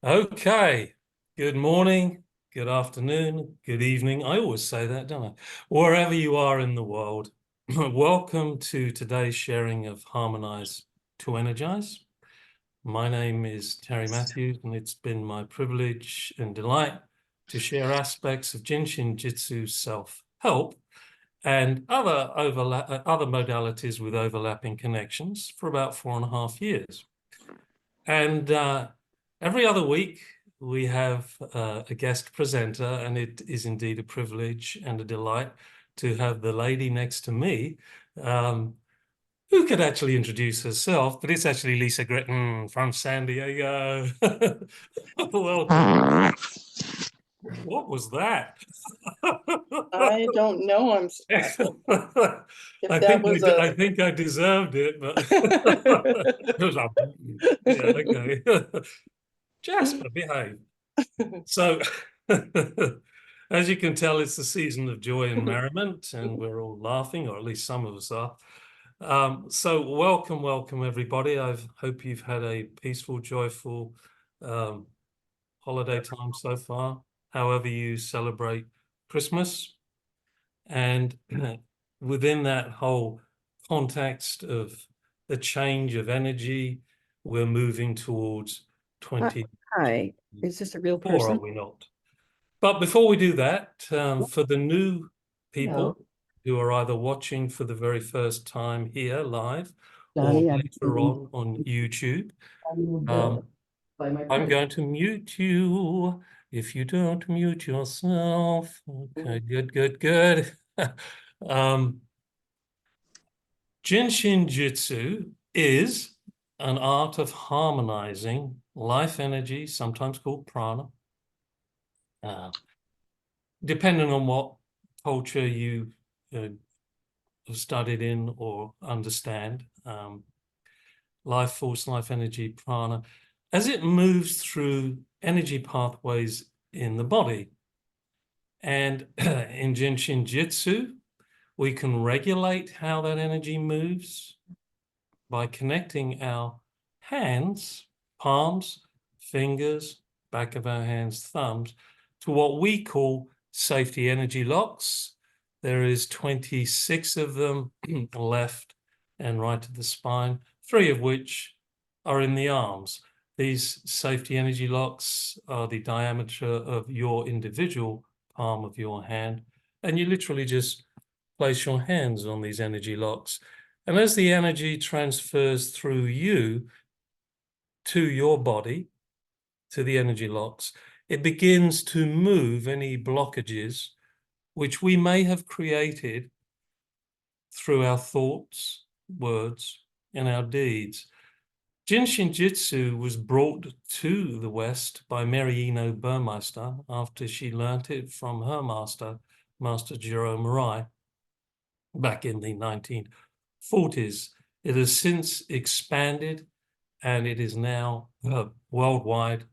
Okay. Good morning, good afternoon, good evening. I always say that, don't I? Wherever you are in the world, welcome to today's sharing of Harmonize to Energize. My name is Terry Matthews, and it's been my privilege and delight to share aspects of JIN SHIN JYUTSU self-help and other modalities with overlapping connections for about 4.5 years. And every other week, we have a guest presenter, and it is indeed a privilege and a delight to have the lady next to me, who could actually introduce herself, but it's actually Lisa Gritton from San Diego. Welcome. What was that? I don't know. I'm surprised. If I that think was I think I deserved it, but it was like, yeah, okay. Jasper, behave. So, as you can tell, it's the season of joy and merriment, and we're all laughing, or at least some of us are. So, welcome, everybody. I hope you've had a peaceful, joyful um, holiday time so far, however you celebrate Christmas. And within that whole context of the change of energy, we're moving towards 20. Hi, is this a real Or are person? we not? But before we do that, for the new No, people who are either watching for the very first time here live or Donnie, I'm later on YouTube, bill um, by my I'm credit. going to mute you if you don't mute yourself. Okay, good. um, Jinshin Jitsu is an art of harmonizing life energy, sometimes called prana, uh, depending on what culture you uh, have studied in or understand, life force, life energy, prana, as it moves through energy pathways in the body. And in Jinshin Jitsu, we can regulate how that energy moves by connecting our hands, palms, fingers, back of our hands, thumbs, to what we call safety energy locks. There is 26 of them left and right of the spine, 3 of which are in the arms. These safety energy locks are the diameter of your individual palm of your hand, and you literally just place your hands on these energy locks. And as the energy transfers through you to your body, to the energy locks, it begins to move any blockages which we may have created through our thoughts, words, and our deeds. Jin Shin Jyutsu was brought to the West by Mary Eno Burmeister after she learnt it from her master, Master Jerome Rai, back in the 1940s. It has since expanded, and it is now worldwide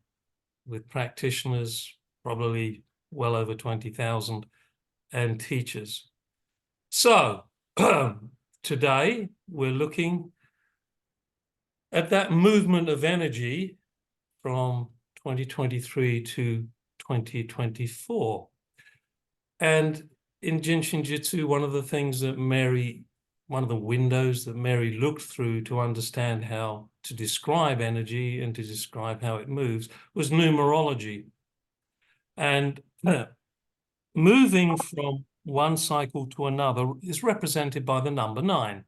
with practitioners, probably well over 20,000, and teachers. So today we're looking at that movement of energy from 2023 to 2024. And in Jinshin Jitsu, one of the windows that Mary looked through to understand how to describe energy and to describe how it moves was numerology. And moving from one cycle to another is represented by the number 9,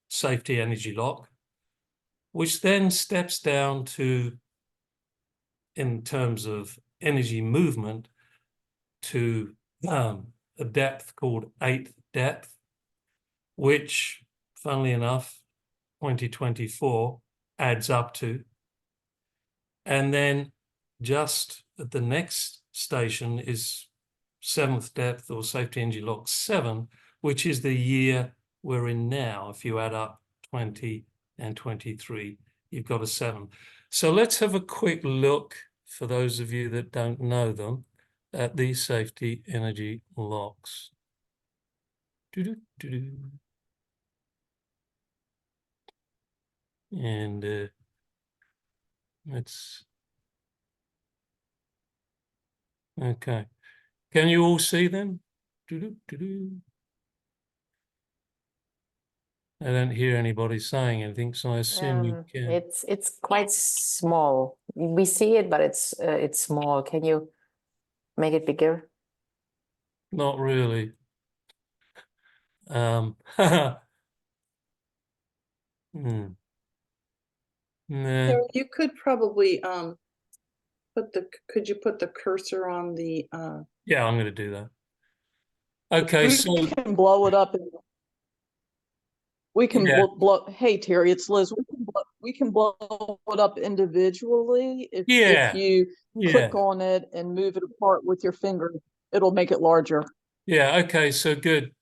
safety energy lock, which then steps down to, in terms of energy movement, to a depth called 8th depth, which, funnily enough, 2024 adds up to. And then just at the next station is 7th depth, or safety energy lock 7, which is the year we're in now. If you add up 20 and 23, you've got a 7. So let's have a quick look, for those of you that don't know them, at these safety energy locks. And let's Okay. Can you all see them? Doo-doo-doo-doo. I don't hear anybody saying anything, so I assume you can. It's quite small. We see it, but it's small. Can you make it bigger? Not really. Hmm. Nah. So you could probably could you put the cursor on the Yeah, I'm going to do that. Okay, we so can blow it up. We can yeah, blow. Hey Terry, it's Liz. We can blow it up individually. If yeah, you yeah, click on it and move it apart with your finger, it'll make it larger. yeah. Okay, so good.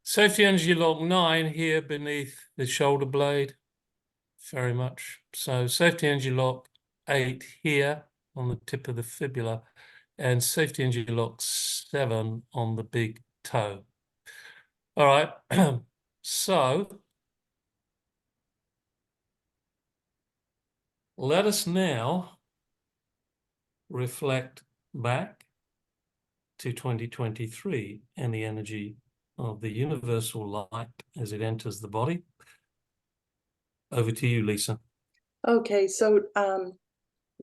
Safety energy lock 9 here beneath the shoulder blade. Very much. So safety energy lock 8 here on the tip of the fibula, and safety energy lock 7 on the big toe. All right. So let us now reflect back to 2023 and the energy of the universal light as it enters the body. Over to you, Lisa. Okay, so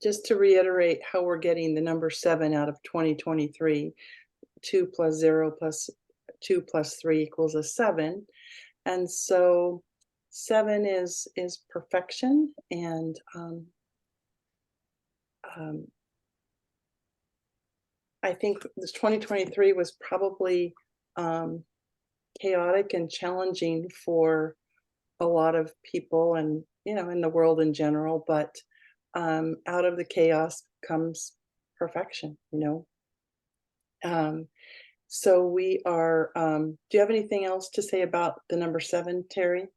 just to reiterate how we're getting the number 7 out of 2023, 2 plus 0 plus 2 plus 3 equals a 7. And so 7 is perfection, and I think this 2023 was probably chaotic and challenging for a lot of people, and in the world in general, but out of the chaos comes perfection. So we are do you have anything else to say about the number 7, Terry?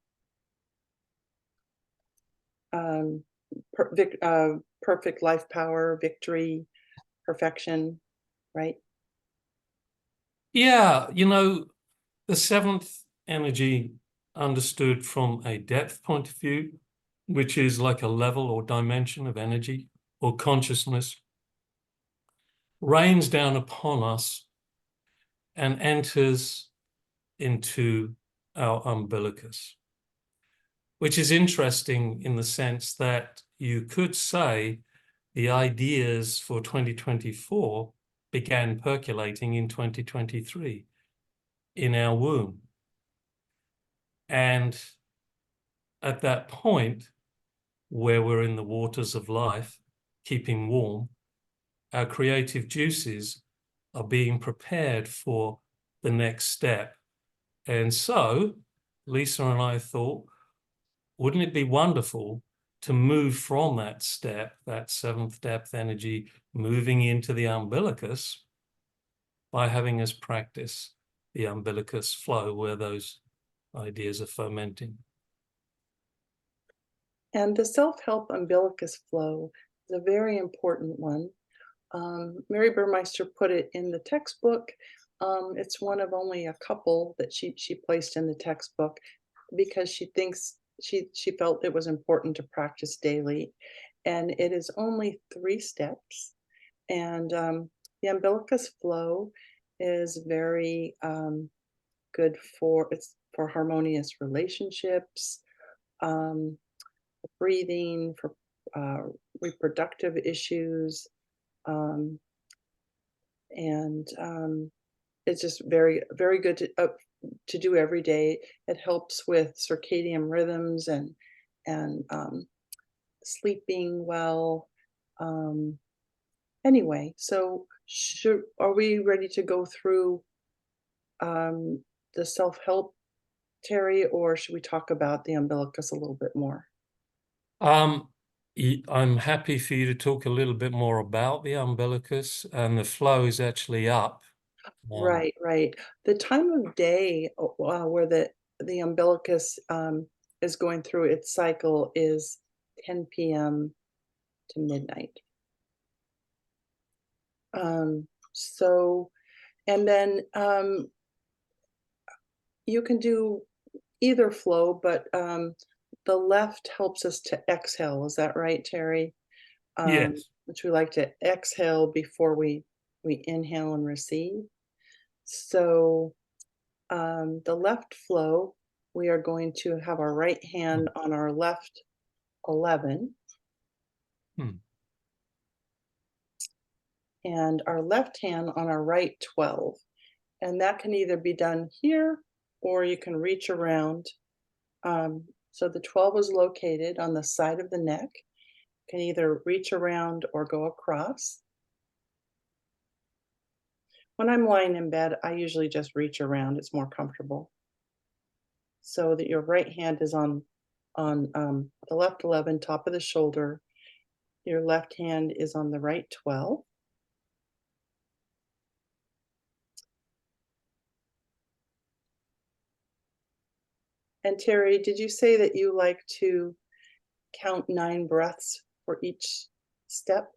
Perfect life power, victory, perfection, right? Yeah, the 7th energy understood from a depth point of view, which is like a level or dimension of energy or consciousness, rains down upon us and enters into our umbilicus, which is interesting in the sense that you could say the ideas for 2024 began percolating in 2023 in our womb. And at that point, where we're in the waters of life, keeping warm, our creative juices are being prepared for the next step. And so Lisa and I thought, wouldn't it be wonderful to move from that step, that 7th depth energy, moving into the umbilicus by having us practice the umbilicus flow where those ideas are fermenting. And the self-help umbilicus flow is a very important one. Mary Burmeister put it in the textbook. It's one of only a couple that she placed in the textbook because she thinks she felt it was important to practice daily. And it is only 3 steps. And the umbilicus flow is very good for harmonious relationships, breathing, for reproductive issues, and it's just very, very good to do every day. It helps with circadian rhythms and sleeping well. Anyway, so are we ready to go through the self-help, Terry, or should we talk about the umbilicus a little bit more? I'm happy for you to talk a little bit more about the umbilicus, and the flow is actually up. Right. The time of day where the umbilicus is going through its cycle is 10 p.m. to midnight. So, and then you can do either flow, but the left helps us to exhale. Is that right, Terry? Yes. which we like to exhale before we inhale and receive. So the left flow, we are going to have our right hand on our left 11. And our left hand on our right 12. And that can either be done here or you can reach around. So the 12 is located on the side of the neck. You can either reach around or go across. When I'm lying in bed, I usually just reach around. It's more comfortable. So that your right hand is on the left 11, top of the shoulder. Your left hand is on the right 12. And Terry, did you say that you like to count 9 breaths for each step?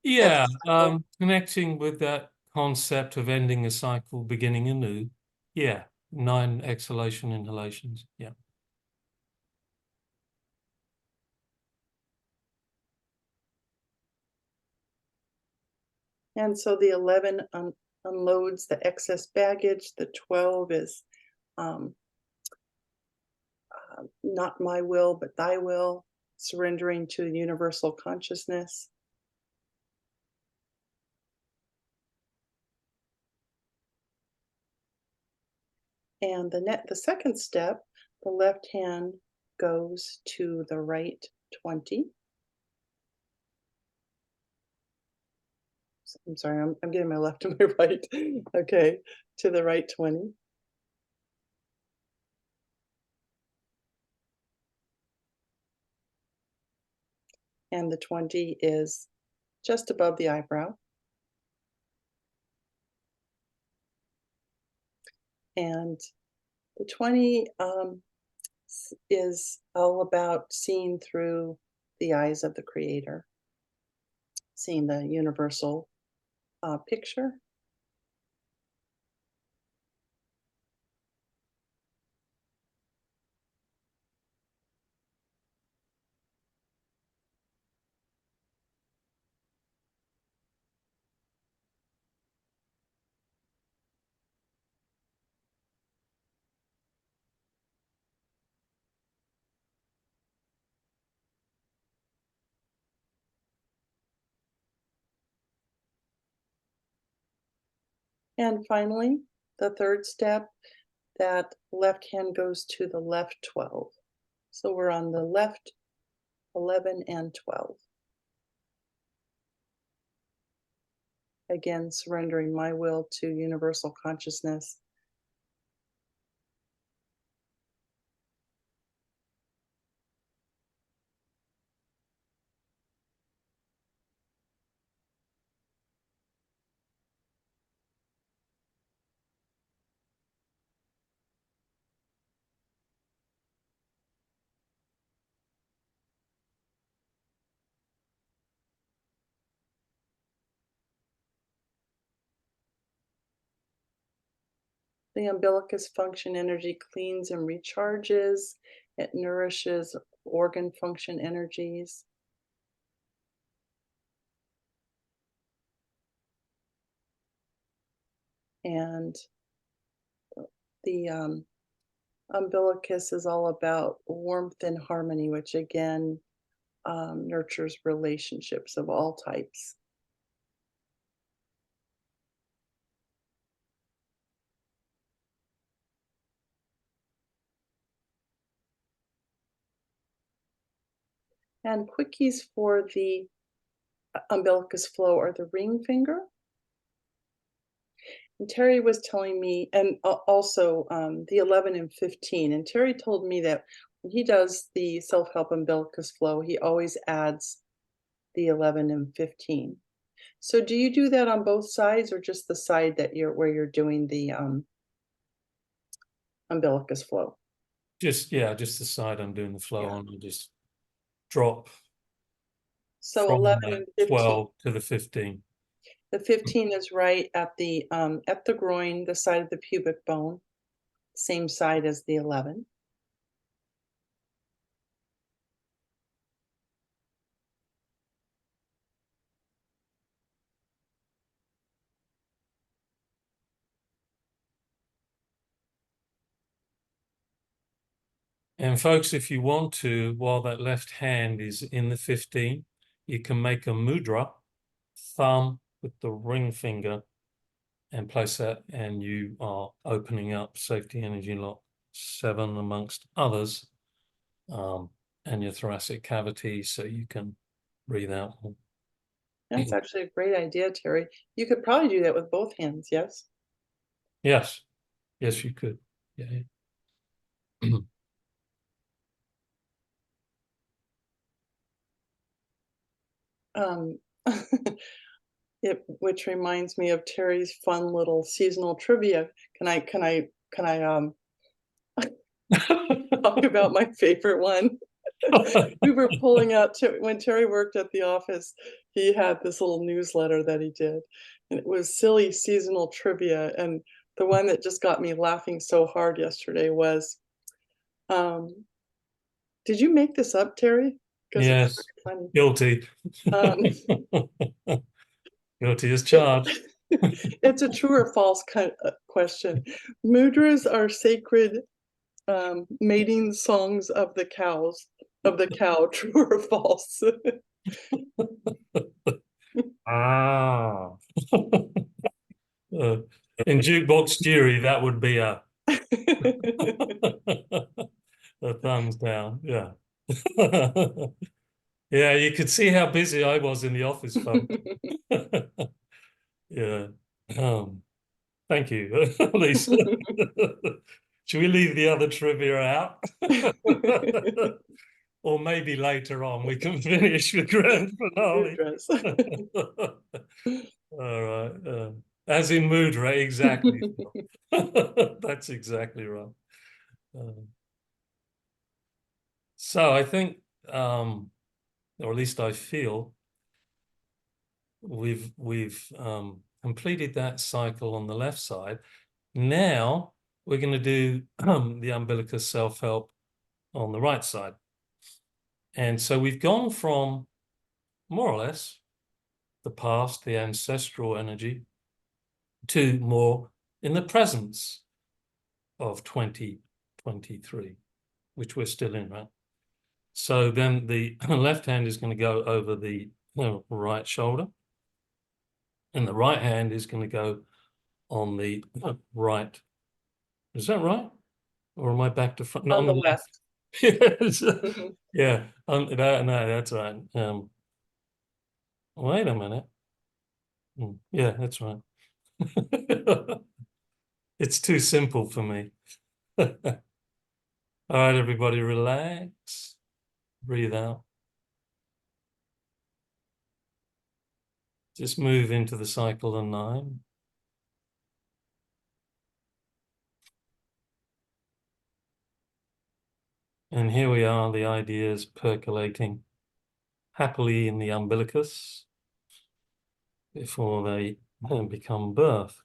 Yeah, cycle? connecting with that concept of ending a cycle, beginning anew. Yeah, 9 exhalation inhalations. Yeah. And so the 11 unloads the excess baggage. The 12 is not my will, but thy will, surrendering to universal consciousness. And the second step, the left hand goes to the right 20. I'm sorry, I'm getting my left and my right. Okay, to the right 20. And the 20 is just above the eyebrow. And the 20 is all about seeing through the eyes of the Creator, seeing the universal picture. And finally, the third step, that left hand goes to the left 12. So we're on the left 11 and 12. Again, surrendering my will to universal consciousness. The umbilicus function energy cleans and recharges. It nourishes organ function energies. And the umbilicus is all about warmth and harmony, which again nurtures relationships of all types. And quickies for the umbilicus flow are the ring finger. And Terry was telling me, and also the 11 and 15. And Terry told me that when he does the self-help umbilicus flow, he always adds the 11 and 15. So do you do that on both sides or just the side that where you're doing the umbilicus flow? Just the side I'm doing the flow Yeah. on. I just drop So from 11 that and 15. 12 to the 15. The 15 is right at the groin, the side of the pubic bone, same side as the 11. And folks, if you want to, while that left hand is in the 15, you can make a mudra, thumb with the ring finger, and place that, and you are opening up safety energy lock 7 amongst others, and your thoracic cavity, so you can breathe out more. That's actually a great idea, Terry. You could probably do that with both hands, yes? Yes, yes, you could. Yeah. Um, which reminds me of Terry's fun little seasonal trivia. Can I talk about my favorite one? We were pulling out when Terry worked at the office, he had this little newsletter that he did, and it was silly seasonal trivia. And the one that just got me laughing so hard yesterday was, did you make this up, Terry? Because it's Yes, very funny. guilty. Guilty as It, charged. it's a true or false kind of question. Mudras are sacred mating songs of the cow. True or false? Ah. In jukebox jury, that would be a a thumbs down. Yeah. Yeah, you could see how busy I was in the office, folks. Yeah. Thank you, Lisa. Should we leave the other trivia out? Or maybe later on we can finish the grand finale. All right. As in mudra, exactly. That's exactly right. So I think, or at least I feel, we've completed that cycle on the left side. Now we're going to do the umbilicus self-help on the right side. And so we've gone from more or less the past, the ancestral energy, to more in the presence of 2023, which we're still in, right? So then the left hand is going to go over the right shoulder, and the right hand is going to go on the right. Is that right? Or am I back to front? No, On the left. Yes. Yeah. No, that's right. Wait a minute. Yeah, that's right. It's too simple for me. All right, everybody, relax. Breathe out. Just move into the cycle of 9. And here we are, the ideas percolating happily in the umbilicus before they become birthed.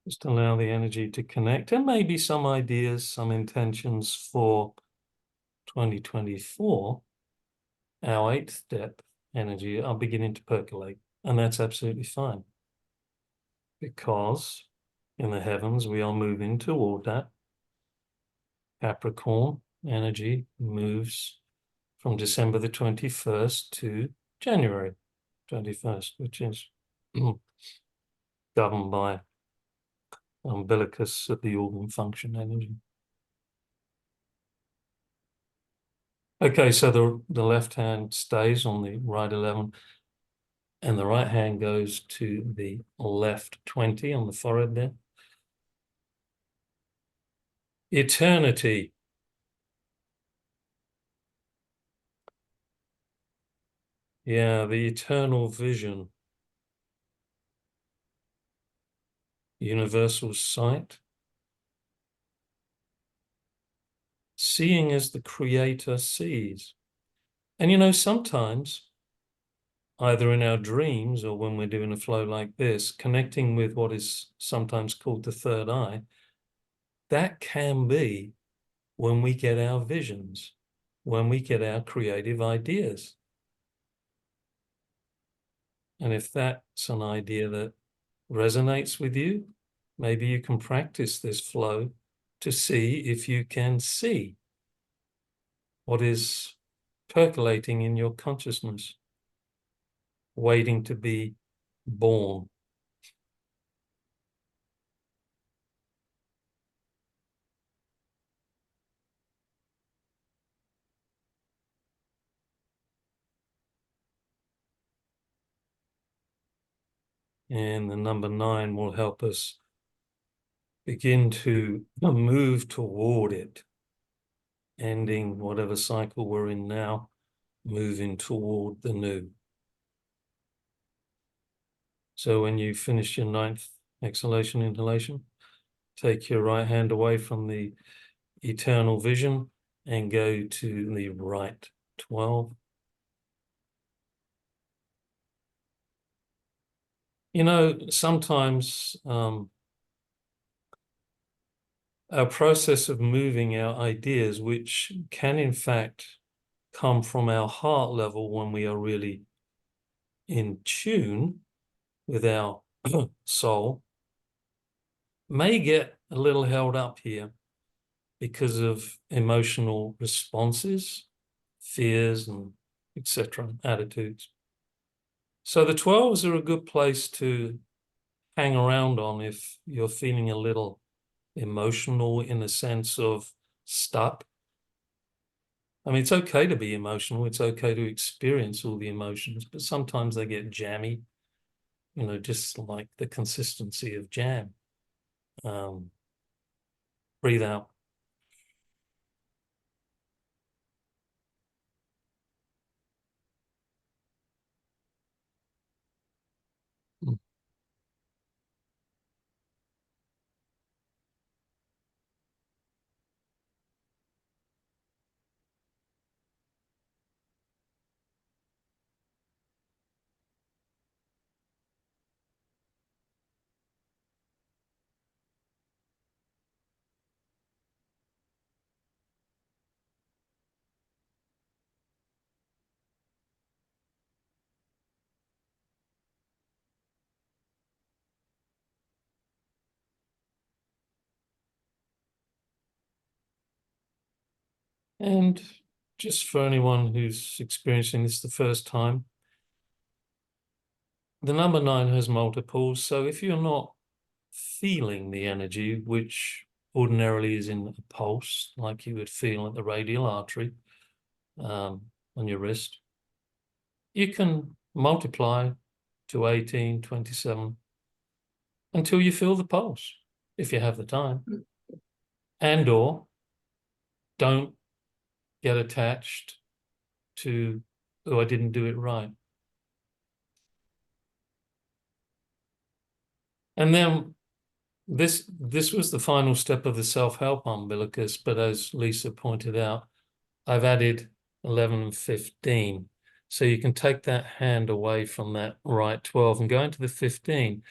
Just allow the energy to connect, and maybe some ideas, some intentions for 2024. Our 8th step energy are beginning to percolate, and that's absolutely fine. Because in the heavens, we are moving toward that. Capricorn energy moves from December the 21st to January 21st, which is governed by umbilicus at the organ function energy. Okay, so the left hand stays on the right 11, and the right hand goes to the left 20 on the forehead there. Eternity. Yeah, the eternal vision. Universal sight. Seeing as the Creator sees. And sometimes either in our dreams or when we're doing a flow like this, connecting with what is sometimes called the third eye, that can be when we get our visions, when we get our creative ideas. And if that's an idea that resonates with you, maybe you can practice this flow to see if you can see what is percolating in your consciousness, waiting to be born. And the number 9 will help us begin to move toward it, ending whatever cycle we're in now, moving toward the new. So when you finish your 9th exhalation, inhalation, take your right hand away from the eternal vision and go to the right 12. You know, sometimes our process of moving our ideas, which can in fact come from our heart level when we are really in tune with our soul, may get a little held up here because of emotional responses, fears, and etc., attitudes. So the 12s are a good place to hang around on if you're feeling a little emotional in the sense of stuck. I mean, it's okay to be emotional. It's okay to experience all the emotions, but sometimes they get jammy, you know, just like the consistency of jam. Breathe out. And just for anyone who's experiencing this the first time, the number 9 has multiples. So if you're not feeling the energy, which ordinarily is in a pulse, like you would feel at the radial artery on your wrist, you can multiply to 18, 27, until you feel the pulse, if you have the time. And or don't get attached to, oh, I didn't do it right. And then this was the final step of the self-help umbilicus, but as Lisa pointed out, I've added 11 and 15. So you can take that hand away from that right 12 and go into the 15.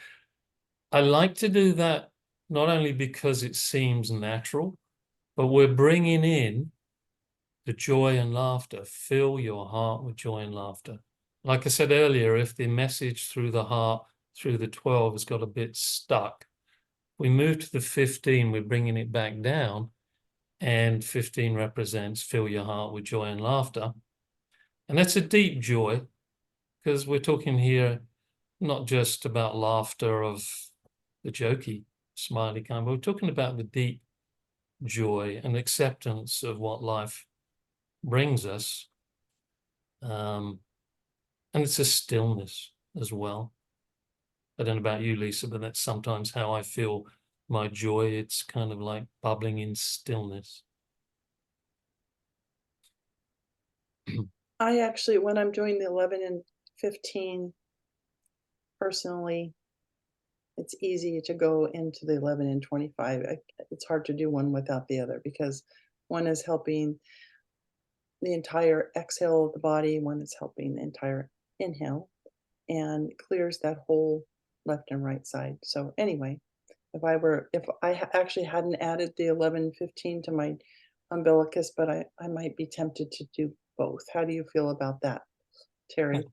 I like to do that not only because it seems natural, but we're bringing in the joy and laughter. Fill your heart with joy and laughter. Like I said earlier, if the message through the heart, through the 12 has got a bit stuck, we move to the 15, we're bringing it back down, and 15 represents fill your heart with joy and laughter. And that's a deep joy, because we're talking here not just about laughter of the jokey, smiley kind, but we're talking about the deep joy and acceptance of what life brings us. And it's a stillness as well. I don't know about you, Lisa, but that's sometimes how I feel my joy. It's kind of like bubbling in stillness. I actually, when I'm doing the 11 and 15, personally, it's easy to go into the 11 and 25. It's hard to do one without the other, because one is helping the entire exhale of the body, one is helping the entire inhale and clears that whole left and right side. So anyway, if I actually hadn't added the 11-15 to my umbilicus, but I might be tempted to do both. How do you feel about that, Terry?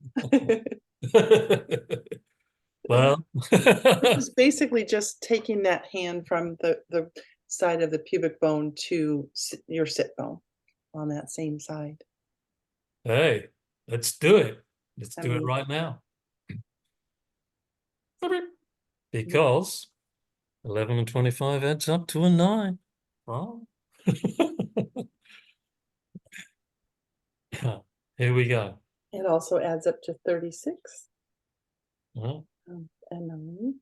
Well, It's basically just taking that hand from the side of the pubic bone to your sit bone on that same side. hey, let's do it. Let's I do it mean, right now. Because 11 and 25 adds up to a 9. Well, here we go. it also adds up to 36. Well, And 9.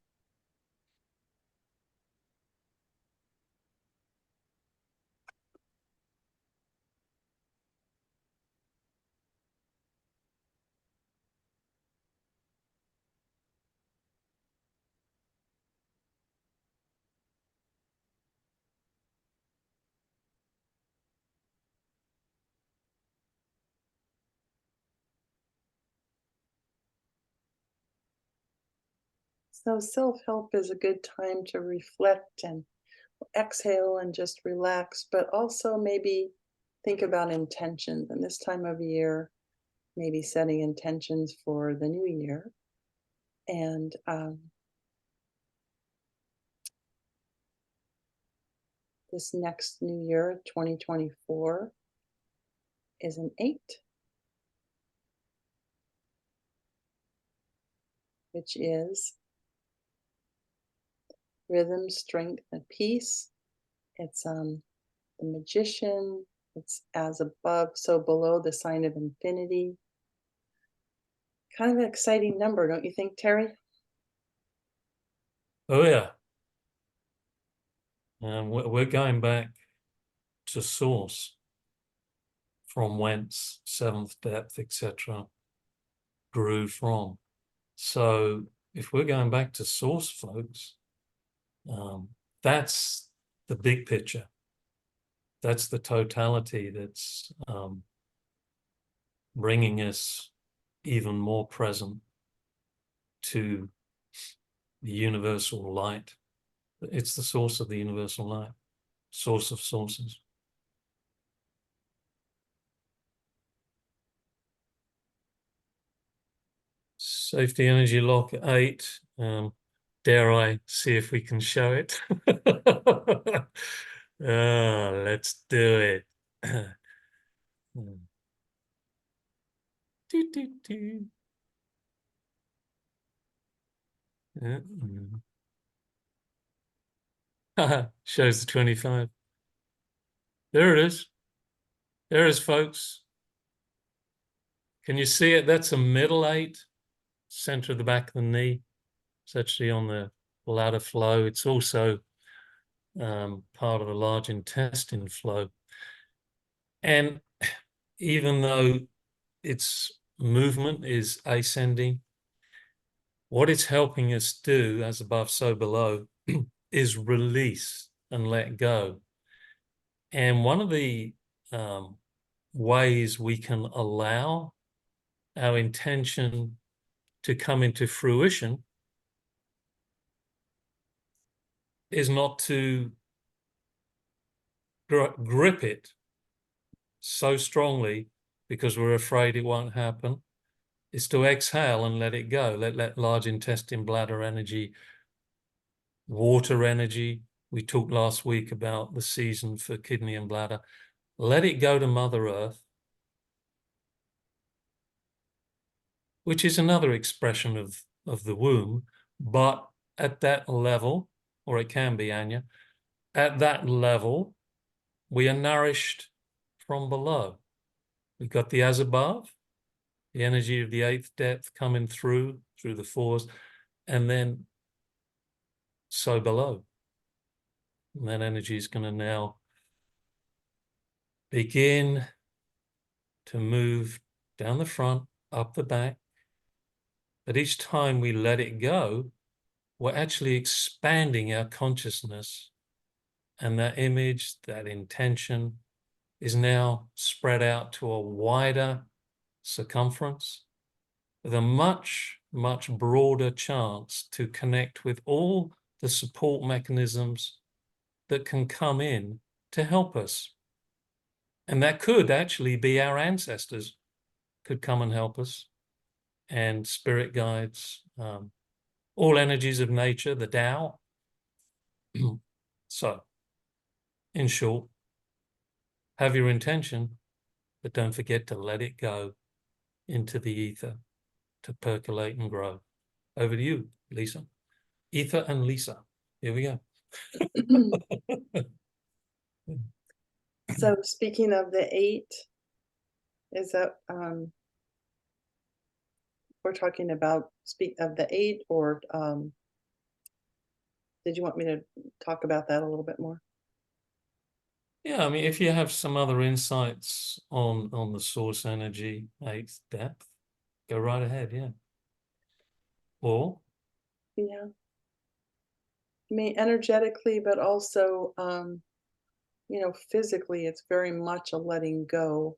So self-help is a good time to reflect and exhale and just relax, but also maybe think about intentions. And this time of year, maybe setting intentions for the new year. And this next new year, 2024, is an 8, which is rhythm, strength, and peace. It's the magician. It's as above, so below, the sign of infinity. Kind of an exciting number, don't you think, Terry? oh yeah. And we're going back to source, from whence seventh depth, etc., grew from. So if we're going back to source, folks, that's the big picture. That's the totality that's bringing us even more present to the universal light. It's the source of the universal light, source of sources. Safety energy lock 8. Dare I see if we can show it? Let's do it. Do, do, do. Shows the 25. There it is. There it is, folks. Can you see it? That's a middle 8, center of the back of the knee. It's actually on the bladder flow. It's also part of the large intestine flow. And even though its movement is ascending, what it's helping us do, as above, so below, is release and let go. And one of the ways we can allow our intention to come into fruition is not to grip it so strongly because we're afraid it won't happen. Is to exhale and let it go. Let large intestine, bladder energy, water energy. We talked last week about the season for kidney and bladder. Let it go to Mother Earth, which is another expression of the womb, but at that level, or it can be, Anya, at that level, we are nourished from below. We've got the as above, the energy of the 8th depth coming through the 4s, and then so below. And that energy is going to now begin to move down the front, up the back. But each time we let it go, we're actually expanding our consciousness. And that image, that intention, is now spread out to a wider circumference. with a much, much broader chance to connect with all the support mechanisms that can come in to help us. And that could actually be our ancestors could come and help us, and spirit guides, all energies of nature, the Tao. So, in short, have your intention, but don't forget to let it go into the ether to percolate and grow. Over to you, Lisa. Ether and Lisa. Here we go. So speaking of the 8, is that we're talking about speak of the 8, or did you want me to talk about that a little bit more? Yeah, I mean, if you have some other insights on the source energy, 8th depth, go right ahead, yeah. Or Yeah. I mean, energetically, but also, you know, physically, it's very much a letting go.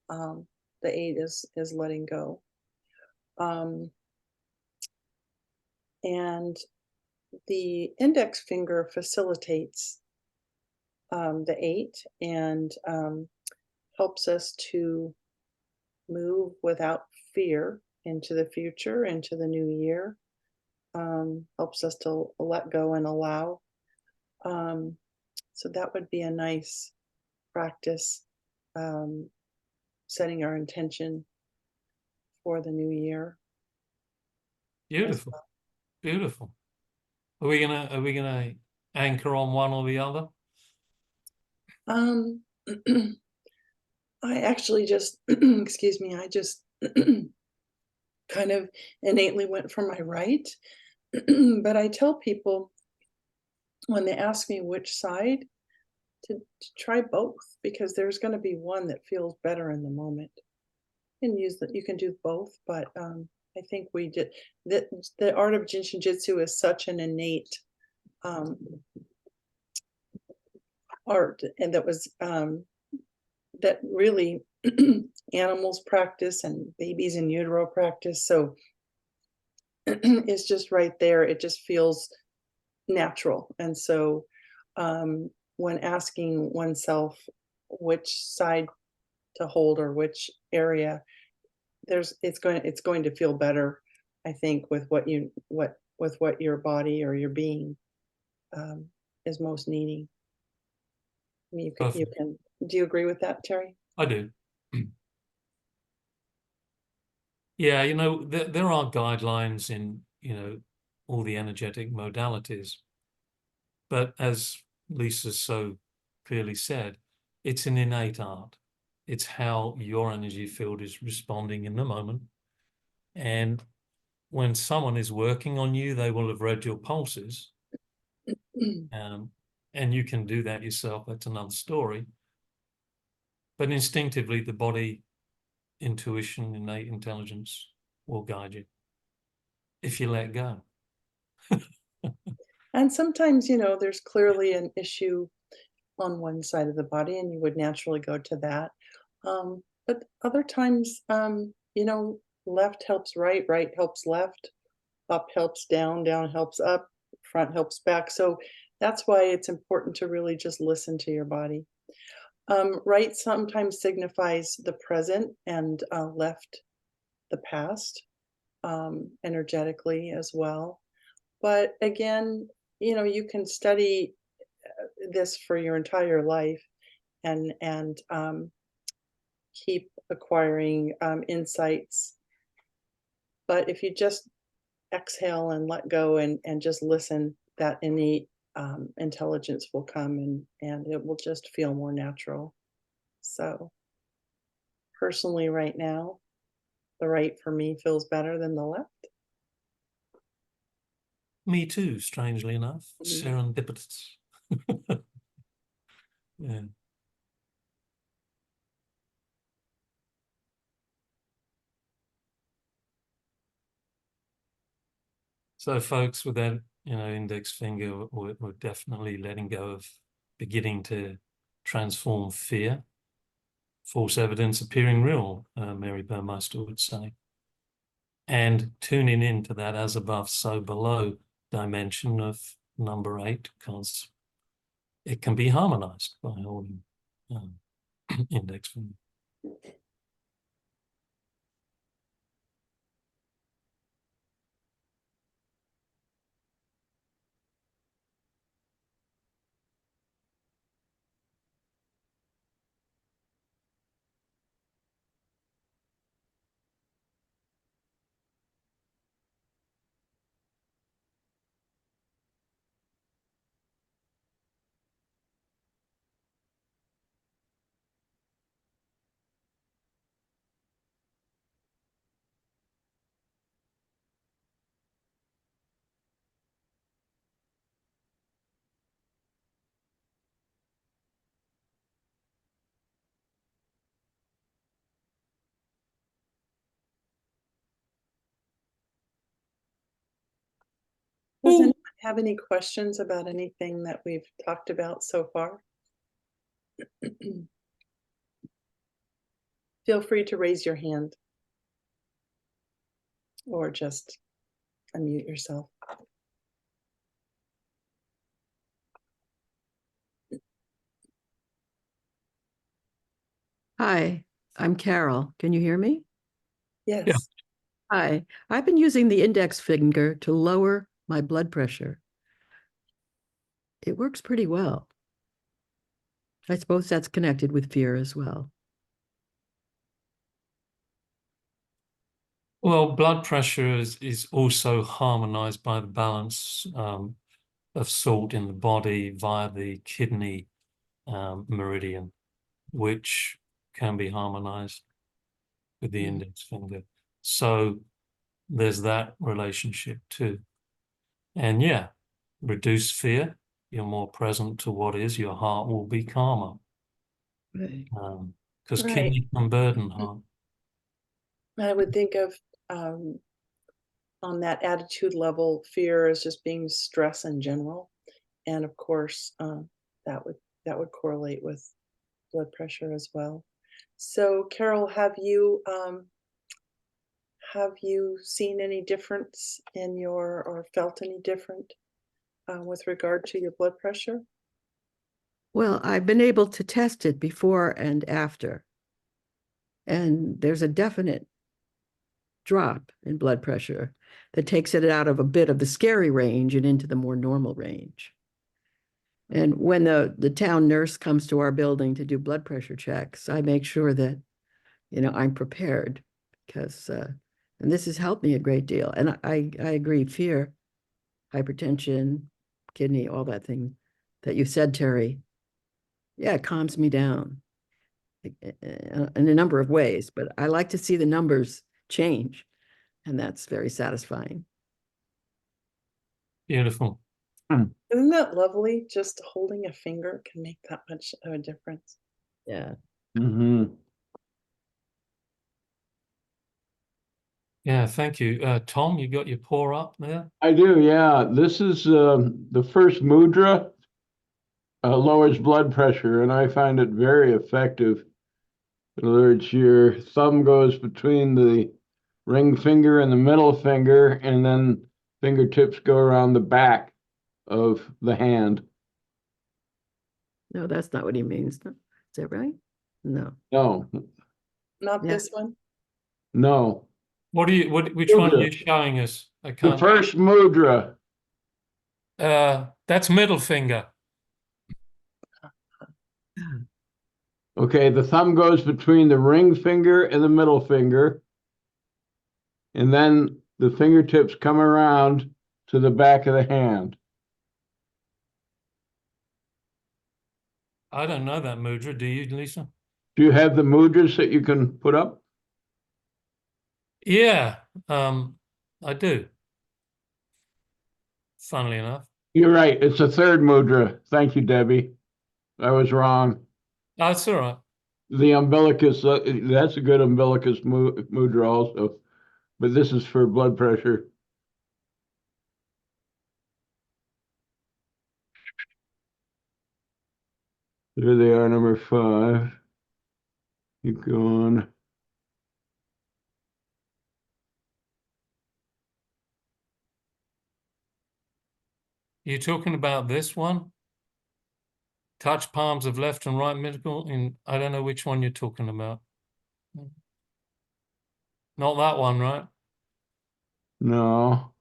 The 8 is letting go. And the index finger facilitates the 8 and helps us to move without fear into the future, into the new year. Helps us to let go and allow. So that would be a nice practice, setting our intention for the new year. beautiful, beautiful. Are we gonna anchor on one or the other? I actually just, excuse me, I just kind of innately went for my right. But I tell people when they ask me which side to try both, because there's going to be one that feels better in the moment. You can use that, you can do both, but I think we did that. The art of Jin Shin Jyutsu is such an innate art, and that was that really animals practice and babies in utero practice. So it's just right there. It just feels natural. And so when asking oneself which side to hold or which area, it's going to feel better, I think, with what your body or your being is most needing. I mean, you can. Do you agree with that, Terry? I do. Yeah, you know, there are guidelines in, you know, all the energetic modalities. But as Lisa so clearly said, it's an innate art. It's how your energy field is responding in the moment. And when someone is working on you, they will have read your pulses. And you can do that yourself. That's another story. But instinctively, the body, intuition, innate intelligence will guide you if you let go. And sometimes, you know, there's clearly an issue on one side of the body, and you would naturally go to that. But other times, you know, left helps right, right helps left, up helps down, down helps up, front helps back. So that's why it's important to really just listen to your body. Right sometimes signifies the present, and left the past, energetically as well. But again, you know, you can study this for your entire life, and keep acquiring insights. But if you just exhale and let go and just listen, that innate intelligence will come, and it will just feel more natural. So personally, right now, the right for me feels better than the left. Me too, strangely enough. Serendipitous. Yeah. So folks, with that, you know, index finger, we're definitely letting go of beginning to transform fear. False evidence appearing real, Mary Burmeister would say. and tuning into that as above, so below dimension of number 8, because it can be harmonized by holding index finger. Does anyone have any questions about anything that we've talked about so far? Feel free to raise your hand or just unmute yourself. Hi, I'm Carol. Can you hear me? Yes. Yeah. Hi, I've been using the index finger to lower my blood pressure. It works pretty well. I suppose that's connected with fear as well. Well, blood pressure is also harmonized by the balance of salt in the body via the kidney meridian, which can be harmonized with the index finger. So there's that relationship too. And yeah, reduce fear. You're more present to what is. Your heart will be calmer. Right. Because Right. kidney can burden heart. I would think of on that attitude level, fear as just being stress in general, and of course, that would correlate with blood pressure as well. So, Carol, have you seen any difference in your or felt any different with regard to your blood pressure? Well, I've been able to test it before and after. And there's a definite drop in blood pressure that takes it out of a bit of the scary range and into the more normal range. And when the town nurse comes to our building to do blood pressure checks, I make sure that, I'm prepared because, and this has helped me a great deal. And I agree, fear, hypertension, kidney, all that thing that you said, Terry, yeah, it calms me down in a number of ways, but I like to see the numbers change, and that's very satisfying. Beautiful. Isn't that lovely? Just holding a finger can make that much of a difference. Yeah. Mm-hmm. Yeah, thank you. Tom, you got your paw up there? I do, yeah. This is the first mudra, lowers blood pressure, and I find it very effective. In other words, your thumb goes between the ring finger and the middle finger, and then fingertips go around the back of the hand. No, that's not what he means. Is that right? No. No, Not Yeah. this one. no. Which one are Mudra. you showing us? I The can't. first mudra. That's middle finger. Okay, the thumb goes between the ring finger and the middle finger. And then the fingertips come around to the back of the hand. I don't know that mudra. Do you, Lisa? Do you have the mudras that you can put up? Yeah, I do. Funnily enough. You're right. It's the third mudra. Thank you, Debbie. I was wrong. That's all right. The umbilicus, that's a good umbilicus mudra also. But this is for blood pressure. There they are, number 5. Keep going. You're talking about this one? Touch palms of left and right middle in, I don't know which one you're talking about. Not that one, right? No,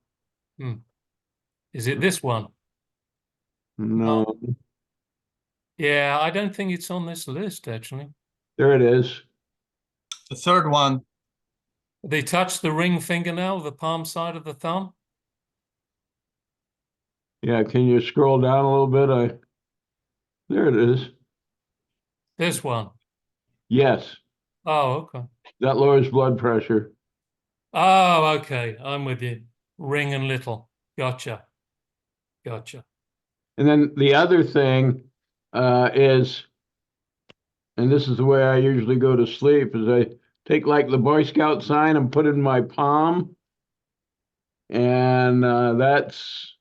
Is it this one? no, Yeah, I don't think it's on this list, actually. there it is. The third one. They touch the ring fingernail, the palm side of the thumb. Yeah, can you scroll down a little bit? There it is. This one. Yes, Oh, okay. that lowers blood pressure. Oh, okay. I'm with you. Ring and little. Gotcha. Gotcha. And then the other thing is, and this is the way I usually go to sleep, is I take like the Boy Scout sign and put it in my palm. And that's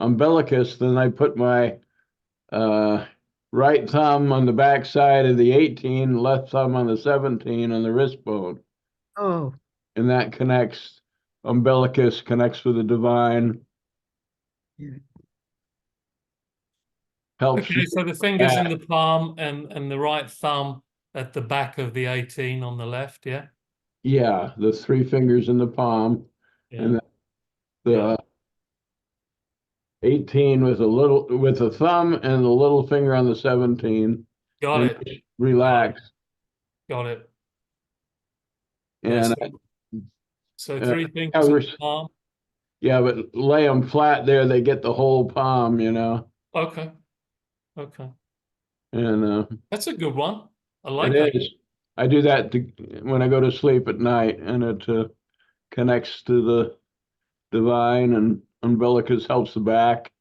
umbilicus. Then I put my right thumb on the back side of the 18, left thumb on the 17 on the wrist bone. Oh, And that connects, umbilicus connects with the divine. Yeah. Helps Okay, you. so the fingers in the palm and the right thumb at the back of the 18 on the left, yeah? Yeah, the 3 fingers in the palm. Yeah. And the Yeah. 18 with a thumb and the little finger on the 17. Got And it. relax. Got it. And So uh, 3 I fingers in was- the palm. yeah, but lay them flat there, they get the whole palm, you know. Okay. Okay. And That's a good one. I like it that. is. I do that when I go to sleep at night, and it connects to the divine, and umbilicus helps the back.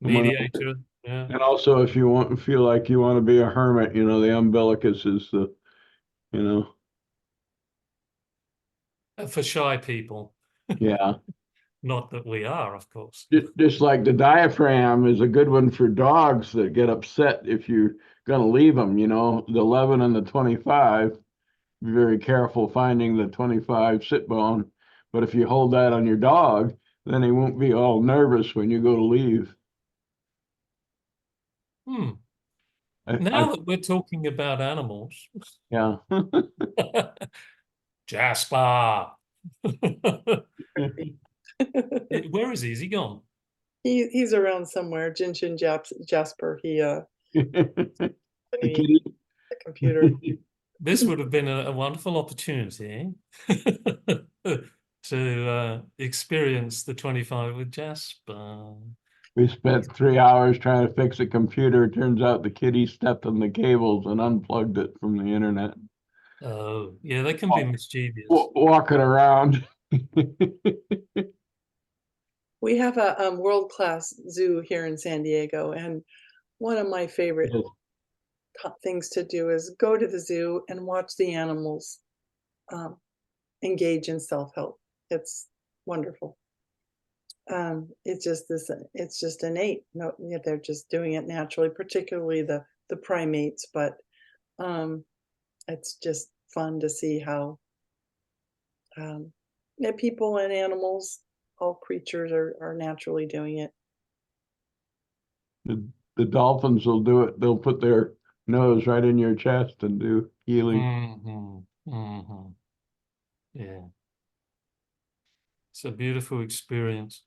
Mediator. Yeah. And also, if you feel like you want to be a hermit, you know, the umbilicus is the, you know, For shy people. yeah. Not that we are, of course. Just like the diaphragm is a good one for dogs that get upset if you're going to leave them, you know, the 11 and the 25. Be very careful finding the 25 sit bone. But if you hold that on your dog, then he won't be all nervous when you go to leave. Hmm. I- Now that we're talking about animals, yeah. Jasper. Where is he? Is he gone? He's around somewhere. Jin Shin Jasper. He The the kitty. computer. This would have been a wonderful opportunity to experience the 25 with Jasper. We spent 3 hours trying to fix a computer. Turns out the kitty stepped on the cables and unplugged it from the internet. Oh, yeah, they can be mischievous. Walking around. We have a world-class zoo here in San Diego, and one of my favorite things to do is go to the zoo and watch the animals engage in self-help. It's wonderful. It's just innate. No, yeah, they're just doing it naturally, particularly the primates, but it's just fun to see how people and animals, all creatures are naturally doing it. The dolphins will do it. They'll put their nose right in your chest and do healing. Yeah. It's a beautiful experience.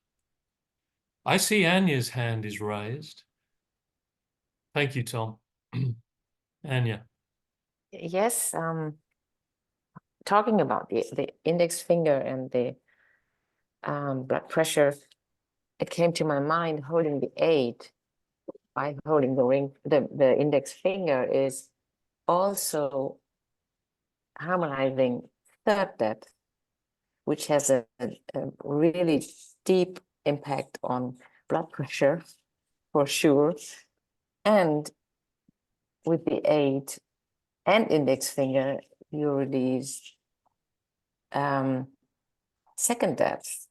I see Anya's hand is raised. Thank you, Tom. Anya. Yes, talking about the index finger and the blood pressure, it came to my mind holding the 8 by holding the ring, the index finger is also harmonizing third depth, which has a really deep impact on blood pressure for sure. And with the 8 and index finger, you release second depth.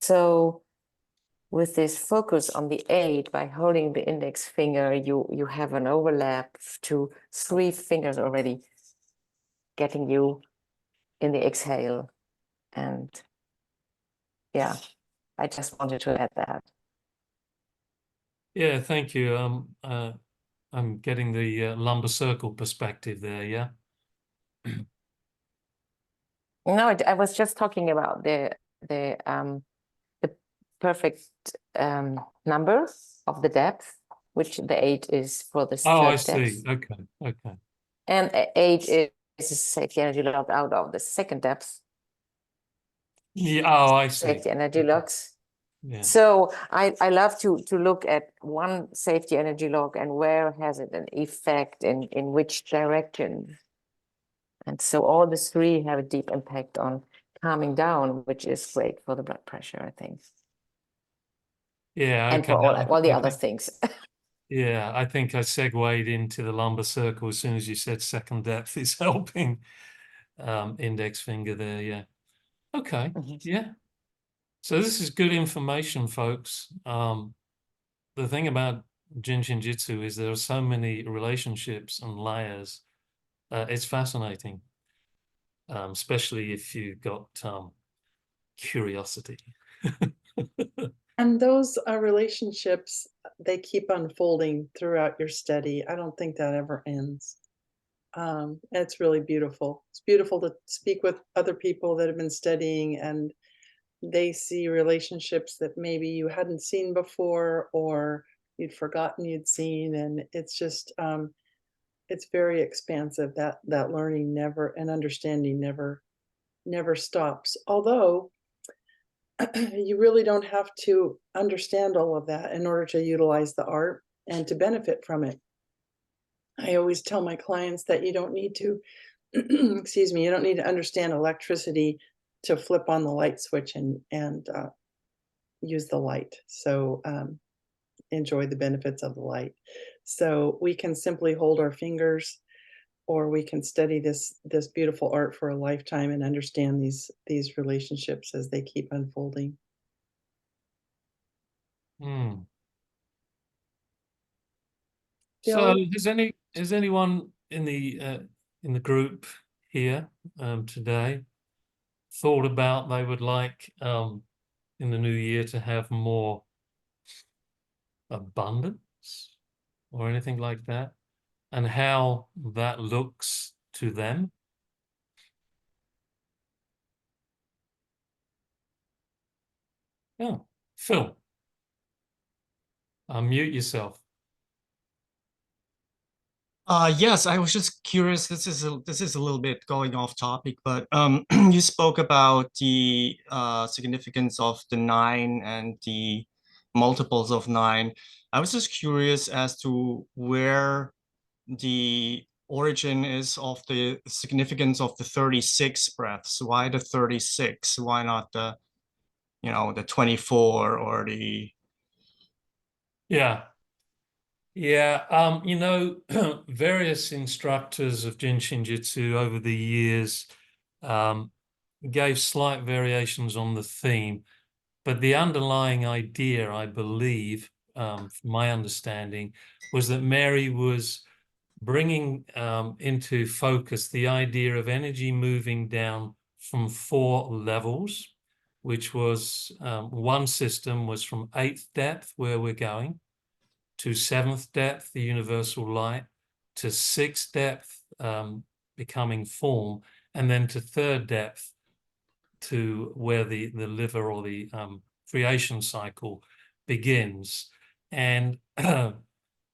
So with this focus on the 8, by holding the index finger, you have an overlap to 3 fingers already getting you in the exhale. And yeah, I just wanted to add that. Yeah, thank you. I'm getting the lumbar circle perspective there, yeah? No, I was just talking about the perfect number of the depth, which the 8 is for the Oh, I third see. depth. Okay, okay. And 8 is a safety energy lock out of the second depth, Yeah, oh, I see. safety energy Okay. locks. Yeah. So I love to look at one safety energy lock and where has it an effect in which direction. And so all the 3 have a deep impact on calming down, which is great for the blood pressure, I think. Yeah, And okay. for all the I other think, things. yeah, I think I segued into the lumbar circle as soon as you said second depth is helping. Index finger there, yeah. Okay, Mhm. yeah. So this is good information, folks. The thing about Jin Shin Jyutsu is there are so many relationships and layers. It's fascinating, especially if you've got curiosity. And those relationships, they keep unfolding throughout your study. I don't think that ever ends. It's really beautiful. It's beautiful to speak with other people that have been studying and they see relationships that maybe you hadn't seen before or you'd forgotten you'd seen. And it's just, it's very expansive. That learning never and understanding never stops. Although you really don't have to understand all of that in order to utilize the art and to benefit from it. I always tell my clients that you don't need to, excuse me, you don't need to understand electricity to flip on the light switch and use the light. So enjoy the benefits of the light. So we can simply hold our fingers, or we can study this beautiful art for a lifetime and understand these relationships as they keep unfolding. Hmm. So Bill? has anyone in the group here today thought about they would like in the new year to have more abundance or anything like that, and how that looks to them? Yeah, Phil, unmute yourself. Yes, I was just curious. This is a little bit going off topic, but you spoke about the significance of the 9 and the multiples of 9. I was just curious as to where the origin is of the significance of the 36 breaths. Why the 36? Why not the, the 24 or the... Yeah. Yeah, various instructors of Jin Shin Jyutsu over the years gave slight variations on the theme, but the underlying idea, I believe, from my understanding, was that Mary was bringing into focus the idea of energy moving down from 4 levels, which was one system was from 8th depth, where we're going, to 7th depth, the universal light, to 6th depth, becoming form, and then to 3rd depth, to where the liver or the creation cycle begins. And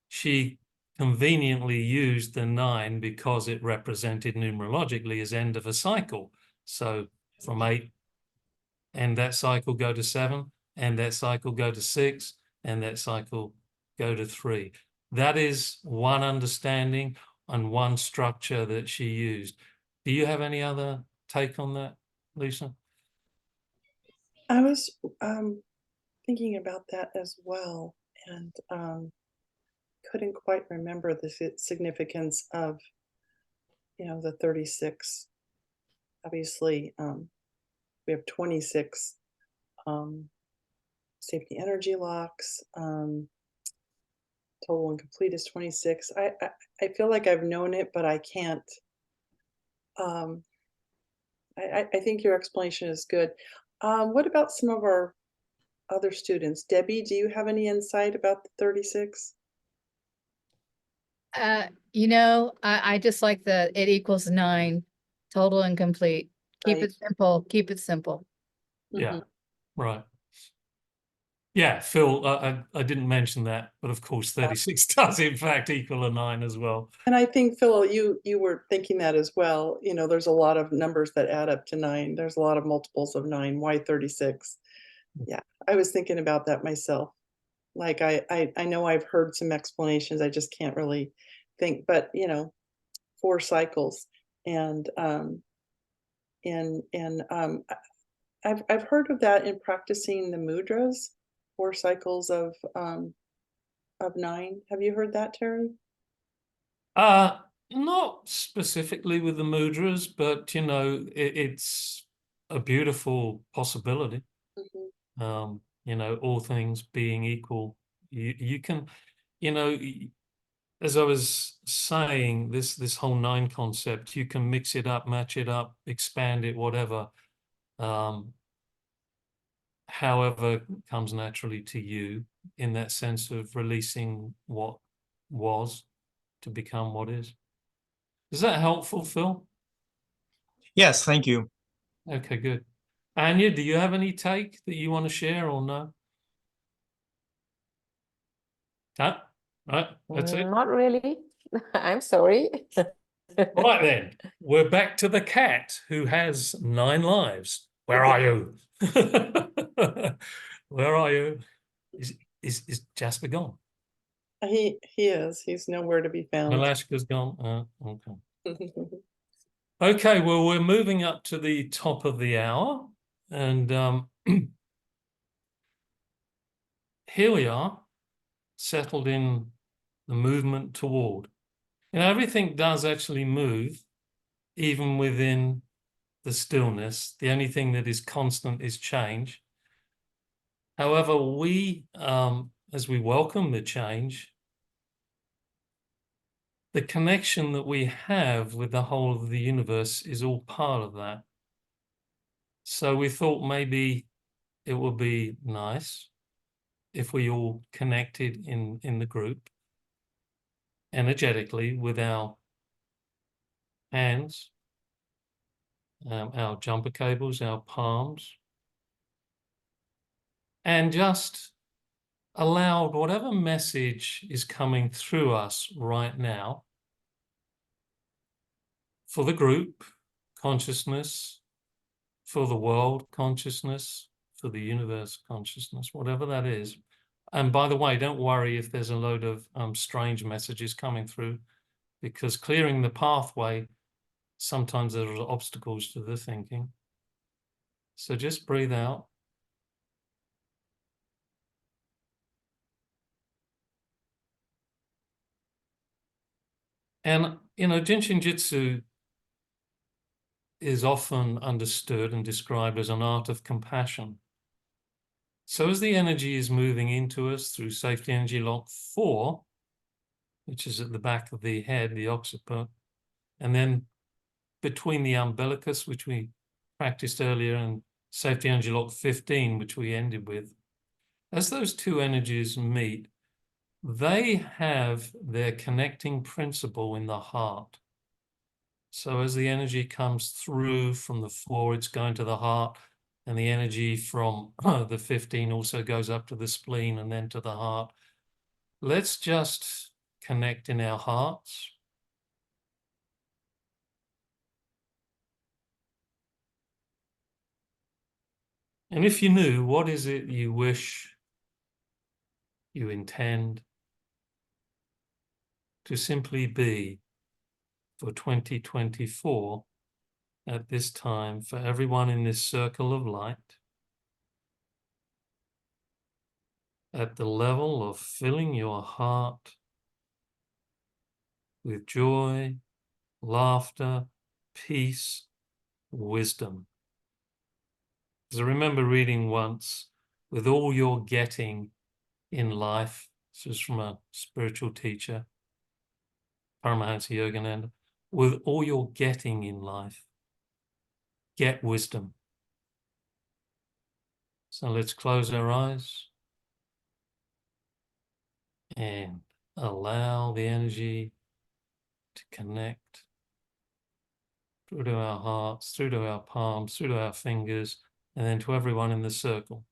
she conveniently used the 9 because it represented numerologically as end of a cycle. So from 8, end that cycle, go to 7, end that cycle, go to 6, and that cycle, go to 3. That is one understanding and one structure that she used. Do you have any other take on that, Lisa? I was thinking about that as well, and couldn't quite remember the significance of the 36. Obviously, we have 26 safety energy locks. Total and complete is 26. I feel like I've known it, but I can't. I think your explanation is good. What about some of our other students. Debbie, do you have any insight about the 36? You know, I just like the it equals 9, total and complete. Keep Right. it simple, keep it simple. Yeah, right. Yeah, Phil, I didn't mention that, but of course 36 does in fact equal a 9 as well. And I think, Phil, you were thinking that as well. You know, there's a lot of numbers that add up to 9. There's a lot of multiples of 9. Why 36? Yeah, I was thinking about that myself. Like I know I've heard some explanations. I just can't really think, but you know, 4 cycles and I've heard of that in practicing the mudras, 4 cycles of 9. Have you heard that, Terry? Not specifically with the mudras, but you know, it's a beautiful possibility. Mhm. You know, all things being equal, you can, you know, as I was saying, this whole 9 concept, you can mix it up, match it up, expand it, whatever, however comes naturally to you, in that sense of releasing what was to become what is. Is that helpful, Phil? Yes, thank you. Okay, good. Anya, do you have any take that you want to share or no? Ah, right, that's it. Not really. I'm sorry. Right then, we're back to the cat who has 9 lives. Where are you? Where are you? Is Jasper gone? He is. He's nowhere to be found. Malashka's gone. Okay. Okay, well, we're moving up to the top of the hour, and here we are, settled in the movement toward. You know, everything does actually move, even within the stillness. The only thing that is constant is change. However, we, as we welcome the change, the connection that we have with the whole of the universe is all part of that. So we thought maybe it would be nice if we all connected in the group energetically with our hands, our jumper cables, our palms, and just allowed whatever message is coming through us right now for the group consciousness, for the world consciousness, for the universe consciousness, whatever that is. And by the way, don't worry if there's a load of strange messages coming through, because clearing the pathway, sometimes there are obstacles to the thinking. So just breathe out. And, you know, JIN SHIN JYUTSU is often understood and described as an art of compassion. So as the energy is moving into us through safety energy lock 4, which is at the back of the head, the occiput, and then between the umbilicus, which we practiced earlier, and safety energy lock 15, which we ended with, as those two energies meet, they have their connecting principle in the heart. So as the energy comes through from the 4, it's going to the heart, and the energy from the 15 also goes up to the spleen and then to the heart. Let's just connect in our hearts. And if you knew, what is it you wish, you intend to simply be for 2024 at this time for everyone in this circle of light, at the level of filling your heart with joy, laughter, peace, wisdom. Because I remember reading once, with all you're getting in life, this was from a spiritual teacher, Harmonize2Energize, with all you're getting in life, get wisdom. So let's close our eyes and allow the energy to connect through to our hearts, through to our palms, through to our fingers, and then to everyone in the circle.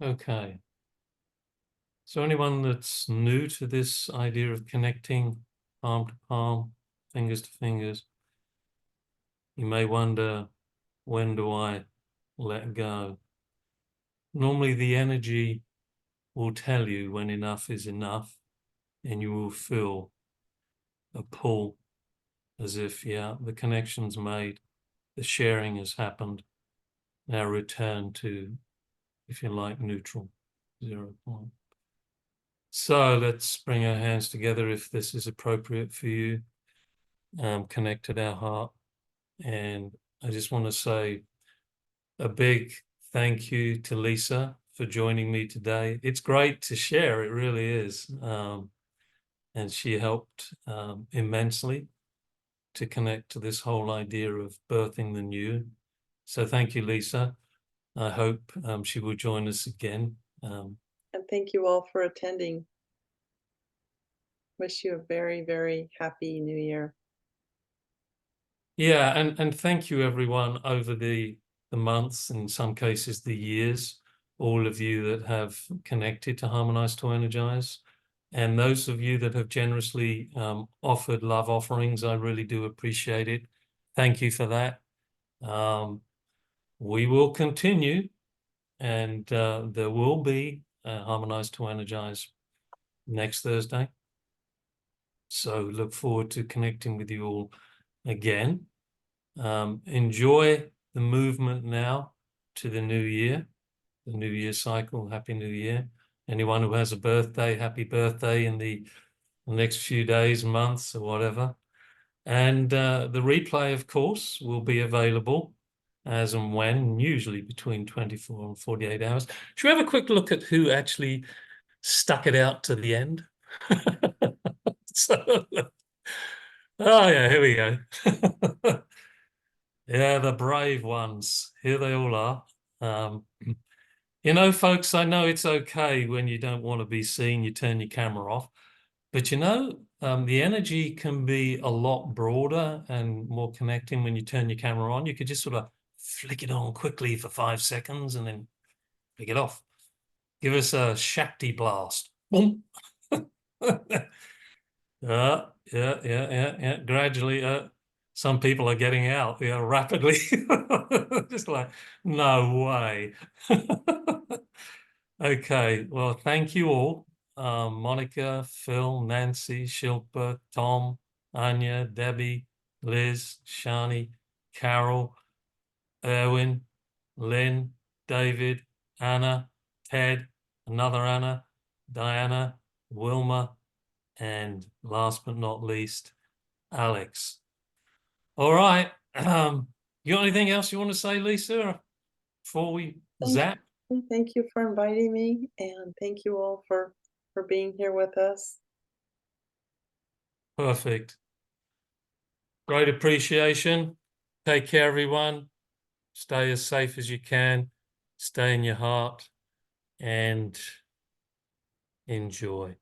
Okay. So anyone that's new to this idea of connecting palm to palm, fingers to fingers, you may wonder, when do I let go? Normally the energy will tell you when enough is enough, and you will feel a pull as if, yeah, the connection's made, the sharing has happened. Now return to, if you like, neutral, 0 point. So let's bring our hands together if this is appropriate for you. Connect at our heart. And I just want to say a big thank you to Lisa for joining me today. It's great to share, it really is. And she helped immensely to connect to this whole idea of birthing the new. So thank you, Lisa. I hope she will join us again. And thank you all for attending. Wish you a very, very happy new year. Yeah, and thank you everyone over the months, in some cases the years, all of you that have connected to Harmonize2Energize, and those of you that have generously offered love offerings. I really do appreciate it. Thank you for that. We will continue, and there will be Harmonize2Energize next Thursday. So look forward to connecting with you all again. Enjoy the movement now to the new year, the new year cycle. Happy New Year. Anyone who has a birthday, happy birthday in the next few days, months, or whatever. And the replay, of course, will be available as and when, usually between 24 and 48 hours. Should we have a quick look at who actually stuck it out to the end? So, oh yeah, here we go. Yeah, the brave ones. Here they all are. You know, folks, I know it's okay when you don't want to be seen, you turn your camera off. But you know, the energy can be a lot broader and more connecting when you turn your camera on. You could just sort of flick it on quickly for 5 seconds and then flick it off. Give us a Shakti blast. Boom. Yeah. Gradually, some people are getting out, rapidly. Just like, no way. Okay, well, thank you all. Monica, Phil, Nancy, Shilpa, Tom, Anya, Debbie, Liz, Shani, Carol, Erwin, Lynn, David, Anna, Ted, another Anna, Diana, Wilma, and last but not least, Alex. All right. You got anything else you want to say, Lisa, before we zap? Thank you for inviting me, and thank you all for being here with us. Perfect. Great appreciation. Take care, everyone. Stay as safe as you can. Stay in your heart and enjoy.